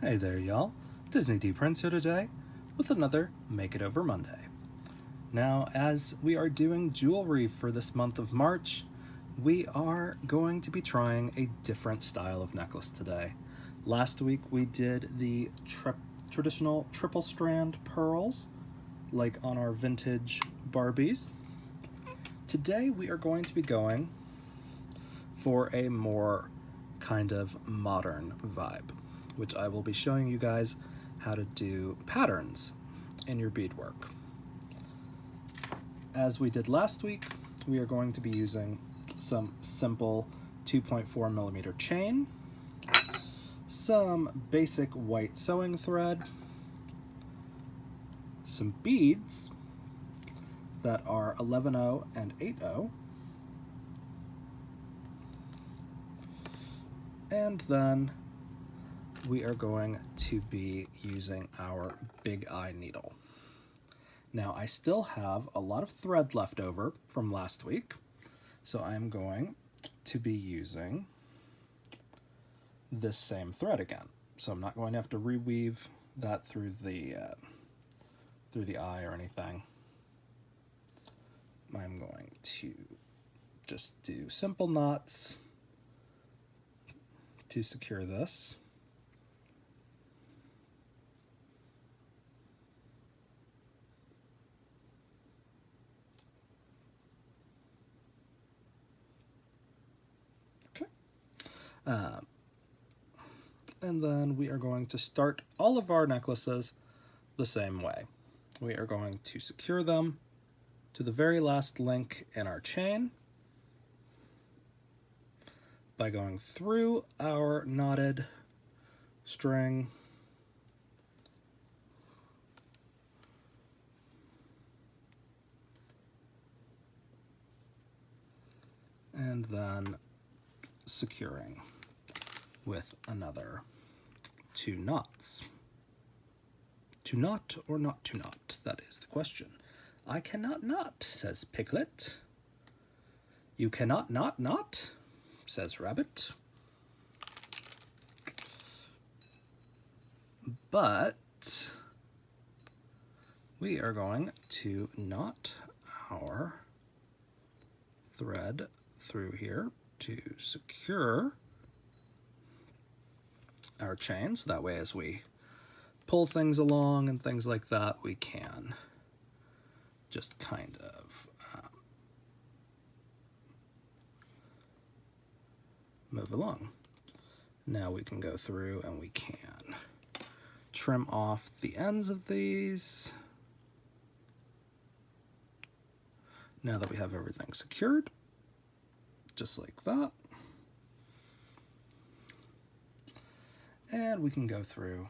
Hey there, y'all. Disney D Prince here today with another Make It Over Monday. Now, as we are doing jewelry for this month of March, we are going to be trying a different style of necklace today. Last week we did the traditional triple strand pearls, like on our vintage Barbies. Today we are going to be going for a more kind of modern vibe, which I will be showing you guys how to do patterns in your beadwork. As we did last week, we are going to be using some simple 2.4 millimeter chain, some basic white sewing thread, some beads that are 11/0 and 8/0, and then we are going to be using our big eye needle. Now, I still have a lot of thread left over from last week, so I'm going to be using this same thread again. So I'm not going to have to reweave that through the eye or anything. I'm going to just do simple knots to secure this. And then we are going to start all of our necklaces the same way. We are going to secure them to the very last link in our chain by going through our knotted string and then securing with another 2 knots. To knot or not to knot? That is the question. I cannot knot, says Piglet. You cannot knot, says Rabbit. But we are going to knot our thread through here to secure our chain, so that way as we pull things along and things like that, we can just kind of move along. Now we can go through and we can trim off the ends of these. Now that we have everything secured, just like that. And we can go through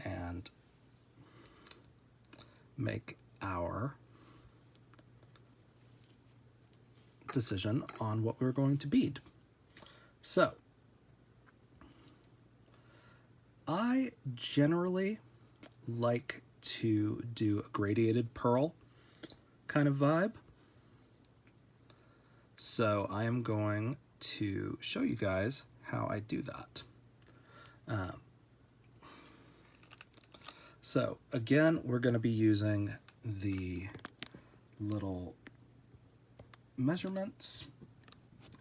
and make our decision on what we're going to bead. So, I generally like to do a gradiated pearl kind of vibe. So I am going to show you guys how I do that. So again, we're going to be using the little measurements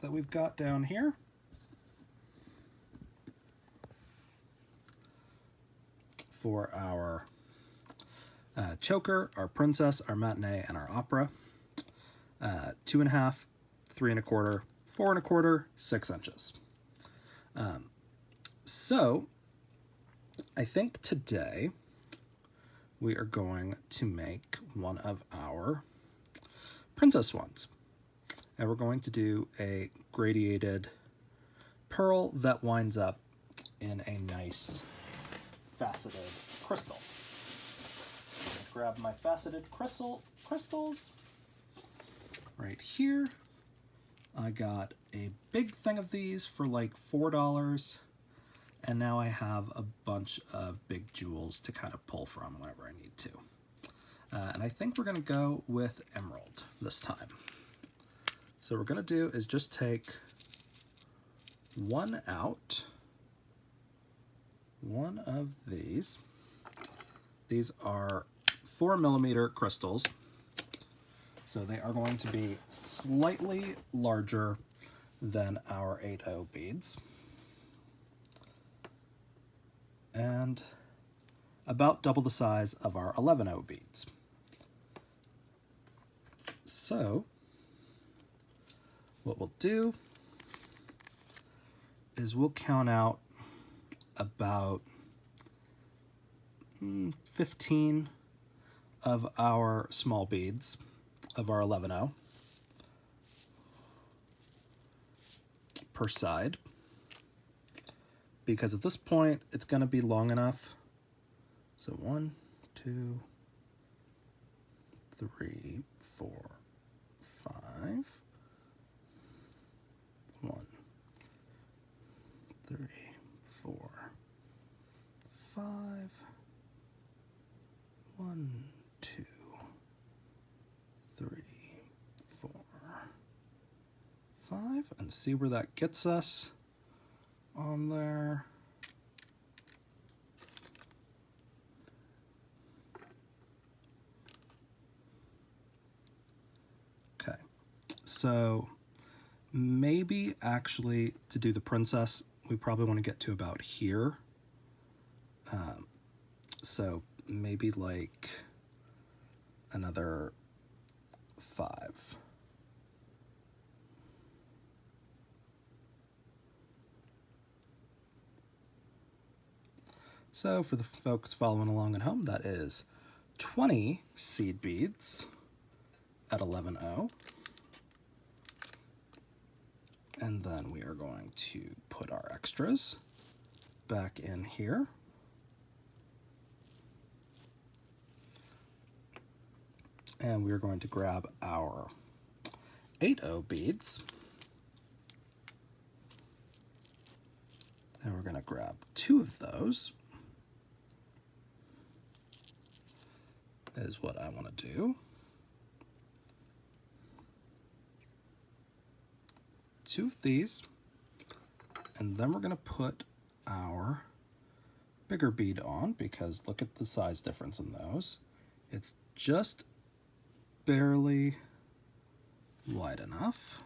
that we've got down here. For our choker, our princess, our matinee, and our opera. 2.5, 3 1/4, 4 1/4, 6 inches. So I think today we are going to make one of our princess ones. And we're going to do a gradiated pearl that winds up in a nice faceted crystal. Grab my faceted crystals right here. I got a big thing of these for like $4, and now I have a bunch of big jewels to kind of pull from whenever I need to. And I think we're gonna go with emerald this time. So what we're gonna do is just take one out one of these. These are 4mm crystals, so they are going to be slightly larger than our 8/0 beads, and about double the size of our 11/0 beads. So what we'll do is we'll count out about 15 of our small beads of our 11/0 per side, because at this point it's going to be long enough. So 1, 2, 3, 4, 5. 1, 3, 4, 5. 1, 2, 3, 4, 5, and see where that gets us on there. Okay, so maybe actually to do the princess, we probably want to get to about here. So maybe like another 5. So for the folks following along at home, that is 20 seed beads at 11/0. And then we are going to put our extras back in here. And we're going to grab our 8/0 beads. And we're going to grab 2 of those, is what I want to do. 2 of these. And then we're going to put our bigger bead on, because look at the size difference in those. It's just barely wide enough.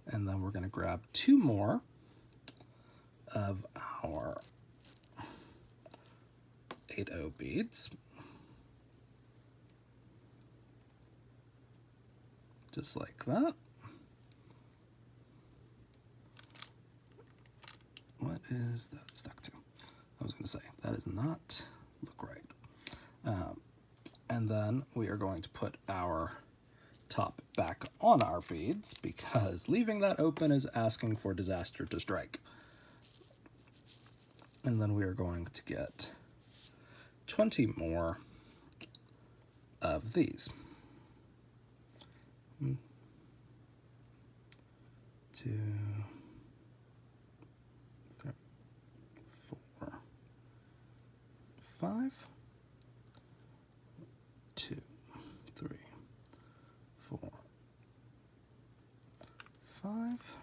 And then we're going to grab 2 more of our 8/0 beads. Just like that. What is that stuck to? I was going to say, that does not look right. And then we are going to put our top back on our beads, because leaving that open is asking for disaster to strike. And then we are going to get 20 more of these. 1, 2, 3, 4, 5. 2, 3, 4, 5.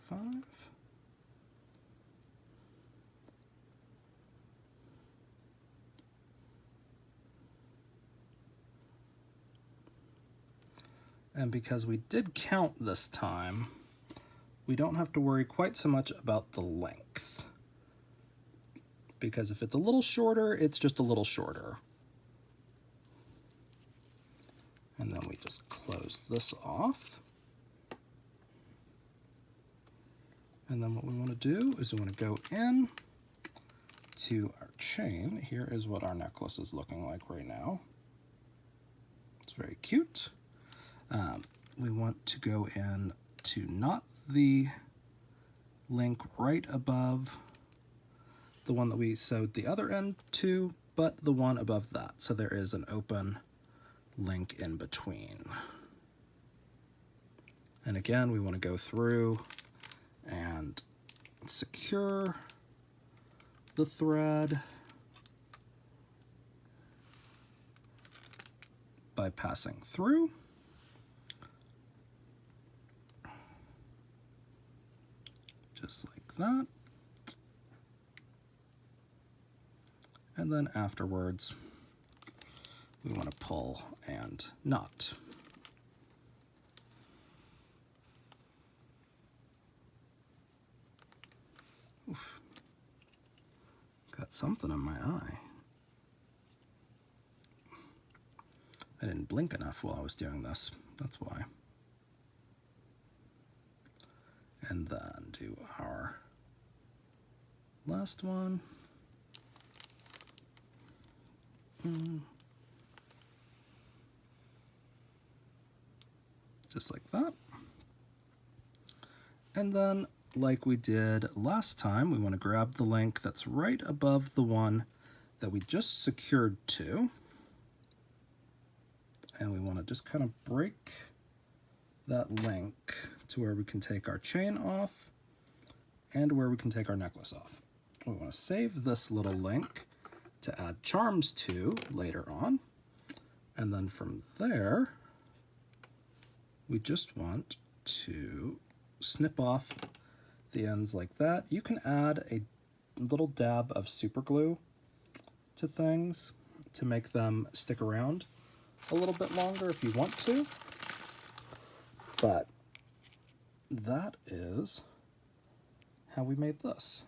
5. And because we did count this time, we don't have to worry quite so much about the length. Because if it's a little shorter, it's just a little shorter. And then we just close this off. And then what we want to do is we want to go in to our chain. Here is what our necklace is looking like right now. It's very cute. We want to go in to not the link right above the one that we sewed the other end to, but the one above that. So there is an open link in between. And again, we want to go through and secure the thread by passing through. Just like that. And then afterwards, we want to pull and knot. Oof. Got something in my eye. I didn't blink enough while I was doing this, that's why. And then do our last one. Just like that. And then, like we did last time, we want to grab the link that's right above the one that we just secured to. And we want to just kind of break that link to where we can take our chain off and where we can take our necklace off. We want to save this little link to add charms to later on. And then from there, we just want to snip off the ends like that. You can add a little dab of super glue to things to make them stick around a little bit longer if you want to. But that is how we made this.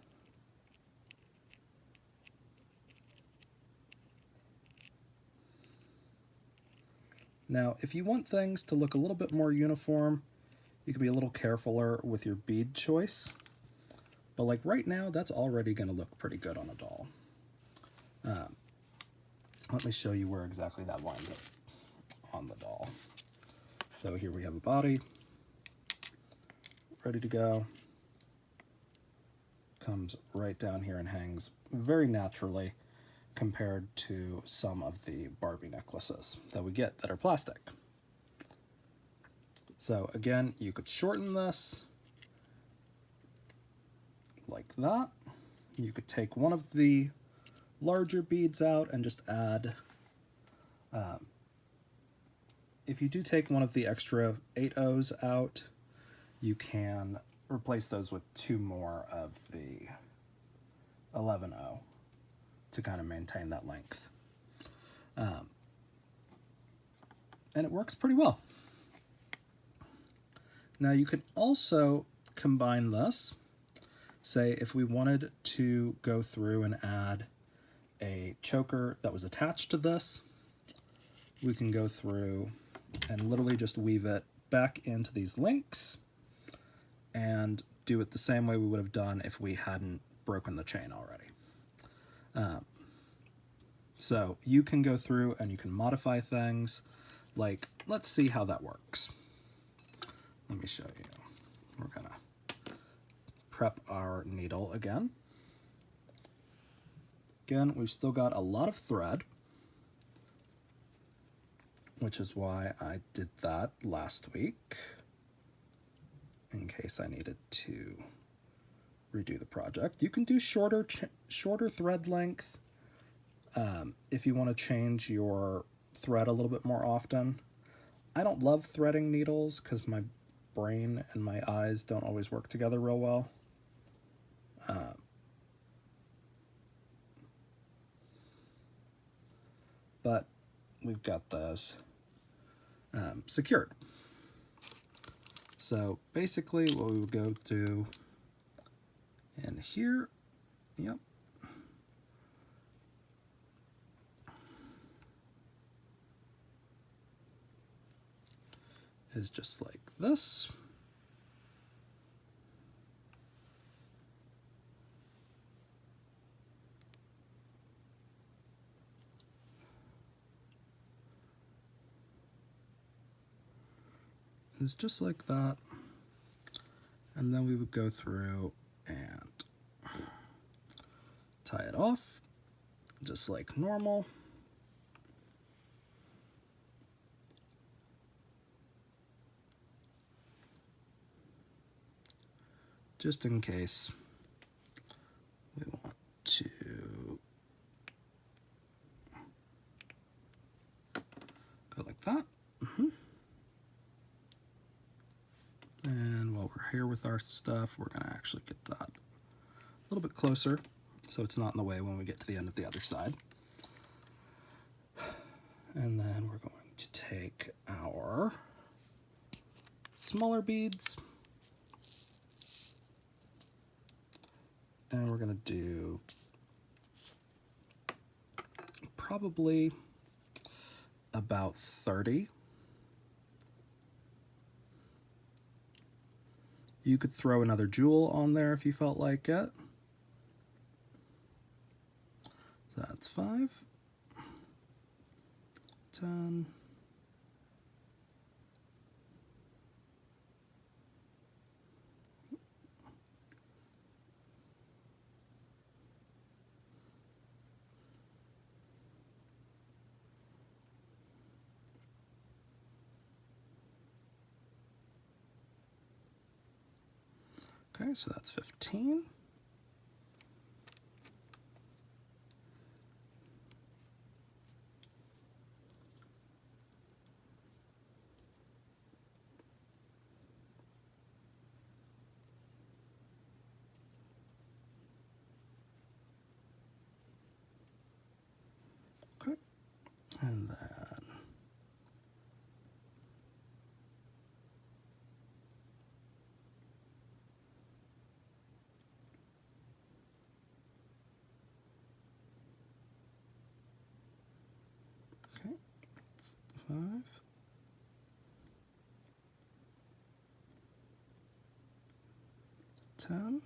Now, if you want things to look a little bit more uniform, you can be a little carefuler with your bead choice. But like right now, that's already going to look pretty good on a doll. Let me show you where exactly that winds up on the doll. So here we have a body, ready to go. Comes right down here and hangs very naturally compared to some of the Barbie necklaces that we get that are plastic. So again, you could shorten this like that. You could take one of the larger beads out and just add, if you do take one of the extra 8/0s out, you can replace those with 2 more of the 11/0 to kind of maintain that length. And it works pretty well. Now you could also combine this. Say if we wanted to go through and add a choker that was attached to this, we can go through and literally just weave it back into these links and do it the same way we would have done if we hadn't broken the chain already. So you can go through and you can modify things. Like, let's see how that works. Let me show you. We're gonna prep our needle again. Again, we've still got a lot of thread, which is why I did that last week, in case I needed to redo the project. You can do shorter thread length if you want to change your thread a little bit more often. I don't love threading needles because my brain and my eyes don't always work together real well. But we've got those secured. So basically what we would go to in here, yep, is just like this. It's just like that. And then we would go through and tie it off, just like normal. Just in case we want to go like that. And while we're here with our stuff, we're going to actually get that a little bit closer so it's not in the way when we get to the end of the other side. And then we're going to take our smaller beads and we're going to do probably about 30. You could throw another jewel on there if you felt like it. That's 5, 10, okay, so that's 15. Okay, and then okay, that's 5, 10,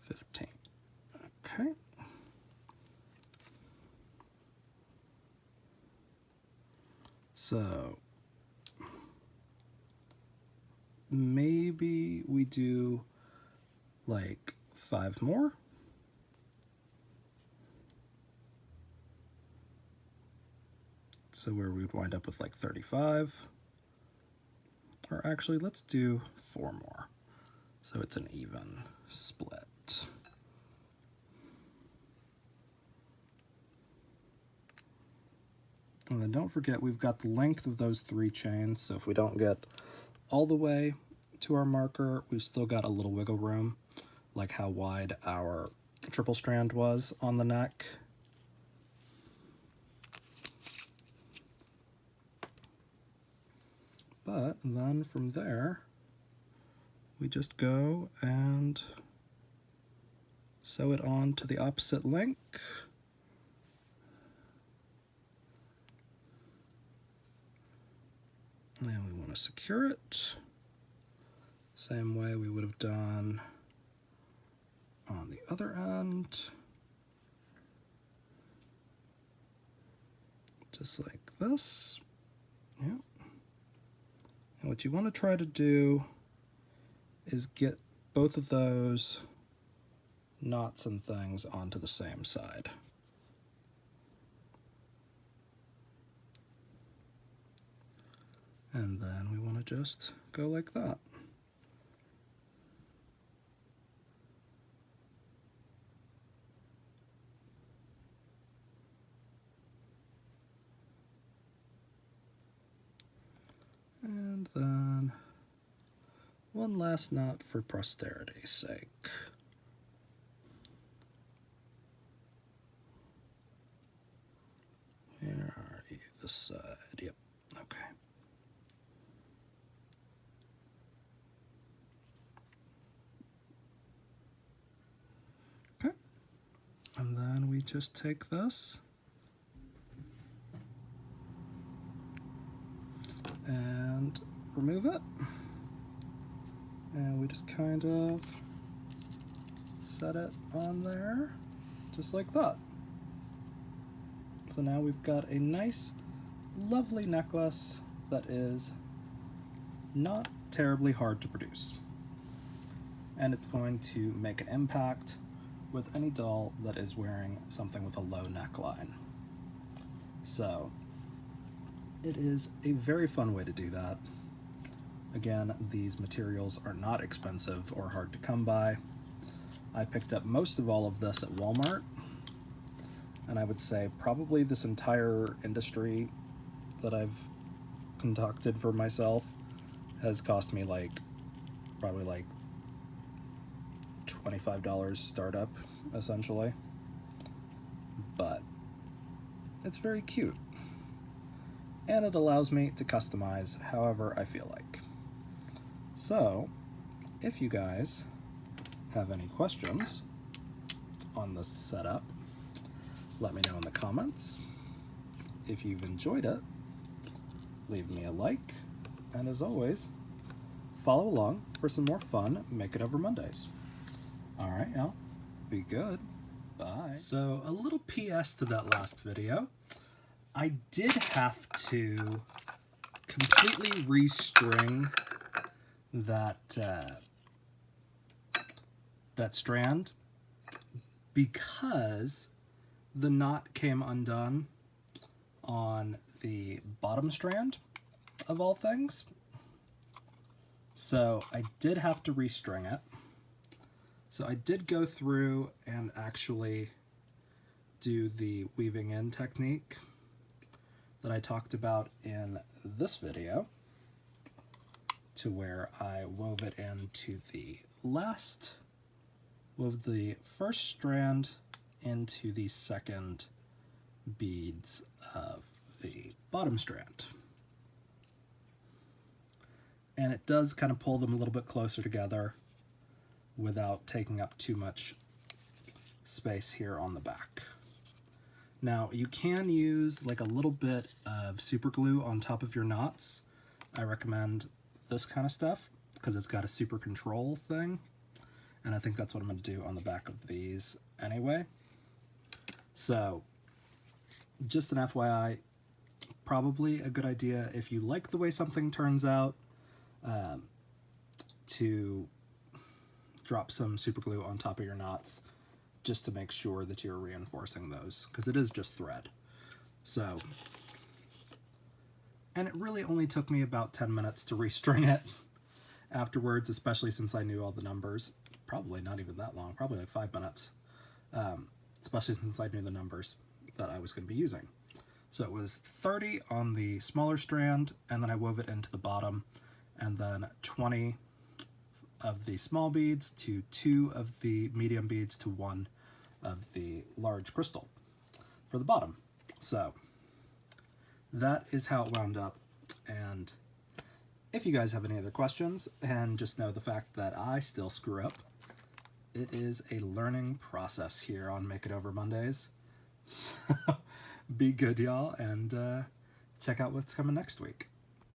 15. Okay. So maybe we do like 5 more. So where we'd wind up with like 35. Or actually, let's do 4 more. So it's an even split. And then don't forget, we've got the length of those 3 chains, so if we don't get all the way to our marker, we've still got a little wiggle room, like how wide our triple strand was on the neck. But then from there, we just go and sew it on to the opposite link. And then we want to secure it. Same way we would have done on the other end. Just like this. Yep. And what you want to try to do is get both of those knots and things onto the same side. And then we want to just go like that. And then one last knot for posterity's sake. Where are you? This side. Yep. Okay. Okay. And then we just take this and remove it. And we just kind of set it on there, just like that. So now we've got a nice, lovely necklace that is not terribly hard to produce. And it's going to make an impact with any doll that is wearing something with a low neckline. So it is a very fun way to do that. Again, these materials are not expensive or hard to come by. I picked up most of all of this at Walmart, and I would say probably this entire industry that I've concocted for myself has cost me like probably like $25 startup, essentially. But it's very cute, and it allows me to customize however I feel like. So if you guys have any questions on this setup, let me know in the comments. If you've enjoyed it, leave me a like, and as always, follow along for some more fun Make It Over Mondays. All right, y'all, be good. Bye. So a little PS to that last video. I did have to completely restring that strand because the knot came undone on the bottom strand of all things. So I did have to restring it. So I did go through and actually do the weaving in technique that I talked about in this video, to where I wove it into wove the first strand into the second beads of the bottom strand. And it does kind of pull them a little bit closer together without taking up too much space here on the back. Now you can use like a little bit of super glue on top of your knots. I recommend this kind of stuff because it's got a super control thing, and I think that's what I'm going to do on the back of these anyway. So just an FYI, probably a good idea if you like the way something turns out to drop some super glue on top of your knots, just to make sure that you're reinforcing those, because it is just thread. So, and it really only took me about 10 minutes to restring it afterwards, especially since I knew all the numbers. Probably not even that long, probably like 5 minutes, especially since I knew the numbers that I was going to be using. So it was 30 on the smaller strand, and then I wove it into the bottom, and then 20 of the small beads to 2 of the medium beads to 1 of the large crystal for the bottom. So that is how it wound up. And if you guys have any other questions, and just know the fact that I still screw up, it is a learning process here on Make It Over Mondays. Be good, y'all, and check out what's coming next week.